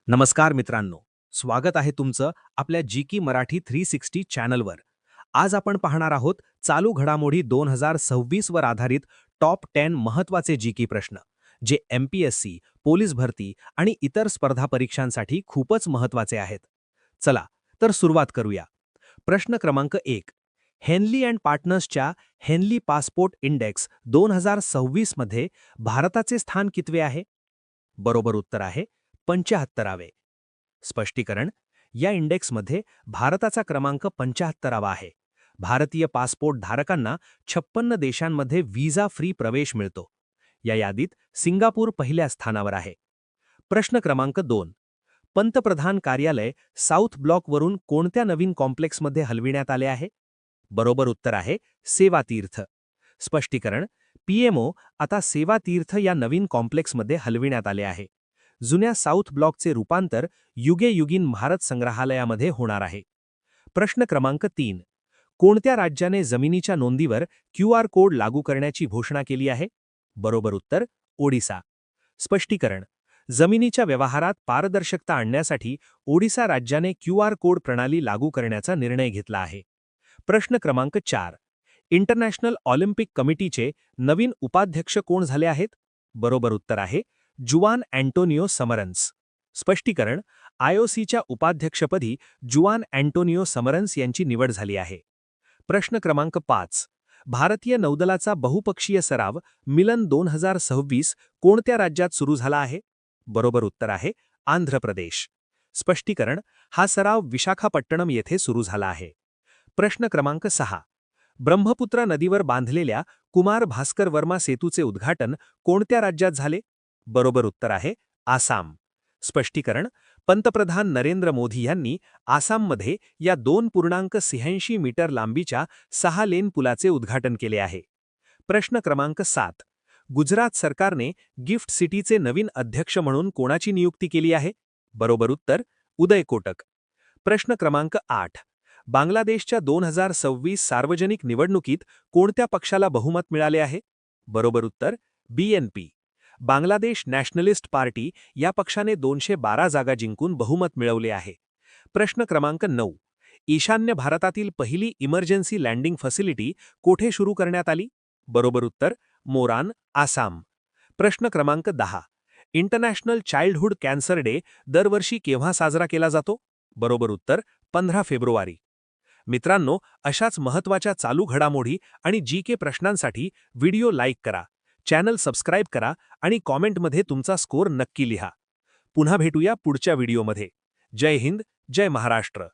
नमस्कार मित्रांनो, स्वागत आहे तुमचं आपल्या जी मराठी 360 चॅनलवर. आज आपण पाहणार आहोत चालू घडामोडी 2026 वर आधारित टॉप 10 महत्त्वाचे प्रश्न, जे MPSC, पोलीस भरती आणि इतर स्पर्धा परीक्षांसाठी खूपच महत्त्वाचे आहेत. चला, तर सुरुवात करूया. प्रश्न क्रमांक 1. हेनली अँड पार्टनर्सच्या हेनली पासपोर्ट इंडेक्स 2026 मध्ये भारताचे स्थान कितवे आहे? बरोबर उत्तर आहे 75वे. स्पष्टीकरण: या इंडेक्समध्ये भारताचा क्रमांक 75वा आहे. भारतीय पासपोर्ट धारकांना 56 देशांमध्ये व्हिसा फ्री प्रवेश मिळतो. या यादीत सिंगापूर पहिल्या स्थानावर आहे. प्रश्न क्रमांक 2. पंतप्रधान कार्यालय साऊथ ब्लॉकवरून कोणत्या नवीन कॉम्प्लेक्समध्ये हलविण्यात आले आहे? बरोबर उत्तर आहे सेवातीर्थ. स्पष्टीकरण: PMO आता सेवातीर्थ या नवीन कॉम्प्लेक्समध्ये हलविण्यात आले आहे. जुन्या साऊथ ब्लॉकचे रूपांतर युगेयुगीन भारत संग्रहालयामध्ये होणार आहे. प्रश्न क्रमांक 3. कोणत्या राज्याने जमिनीच्या नोंदीवर QR कोड लागू करण्याची घोषणा केली आहे? बरोबर उत्तर ओडिसा. स्पष्टीकरण: जमिनीच्या व्यवहारात पारदर्शकता आणण्यासाठी ओडिसा राज्याने QR कोड प्रणाली लागू करण्याचा निर्णय घेतला आहे. प्रश्न क्रमांक 4. इंटरनॅशनल ऑलिम्पिक कमिटीचे नवीन उपाध्यक्ष कोण झाले आहेत? बरोबर उत्तर आहे जुआन अँटोनियो समरन्स. स्पष्टीकरण: IOCच्या उपाध्यक्षपदी जुआन अँटोनियो समरन्स यांची निवड झाली आहे. प्रश्न क्रमांक 5. भारतीय नौदलाचा बहुपक्षीय सराव मिलन 2026 कोणत्या राज्यात सुरू झाला आहे? बरोबर उत्तर आहे आंध्र प्रदेश. स्पष्टीकरण: हा सराव विशाखापट्टणम येथे सुरू झाला आहे. प्रश्न क्रमांक 6. ब्रह्मपुत्रा नदीवर बांधलेल्या कुमार भास्कर वर्मा सेतूचे उद्घाटन कोणत्या राज्यात झाले? बरोबर उत्तर आहे आसाम. स्पष्टीकरण: पंतप्रधान नरेंद्र मोदी यांनी आसाममध्ये या 2.86 मीटर लांबीच्या 6 लेन पुलाचे उद्घाटन केले आहे. प्रश्न क्रमांक 7. गुजरात सरकारने गिफ्ट सिटीचे नवीन अध्यक्ष म्हणून कोणाची नियुक्ती केली आहे? बरोबर उत्तर उदय कोटक. प्रश्न क्रमांक 8. बांगलादेशच्या 2026 सार्वजनिक निवडणुकीत कोणत्या पक्षाला बहुमत मिळाले आहे? बरोबर उत्तर BNP. बांगलादेश नॅशनलिस्ट पार्टी या पक्षाने 212 जागा जिंकून बहुमत मिळवले आहे. प्रश्न क्रमांक 9. ईशान्य भारतातील पहिली इमर्जन्सी लँडिंग फॅसिलिटी कोठे सुरू करण्यात आली? बरोबर उत्तर मोरान, आसाम. प्रश्न क्रमांक 10. इंटरनॅशनल चाइल्डहुड कॅन्सर डे दरवर्षी केव्हा साजरा केला जातो? बरोबर उत्तर 15 फेब्रुवारी. मित्रांनो, अशाच महत्त्वाच्या चालू घडामोडी आणि GK प्रश्नांसाठी व्हिडिओ लाईक करा, चॅनल सबस्क्राईब करा आणि कॉमेंटमध्ये तुमचा स्कोर नक्की लिहा. पुन्हा भेटूया पुढच्या व्हिडिओमध्ये. जय हिंद, जय महाराष्ट्र.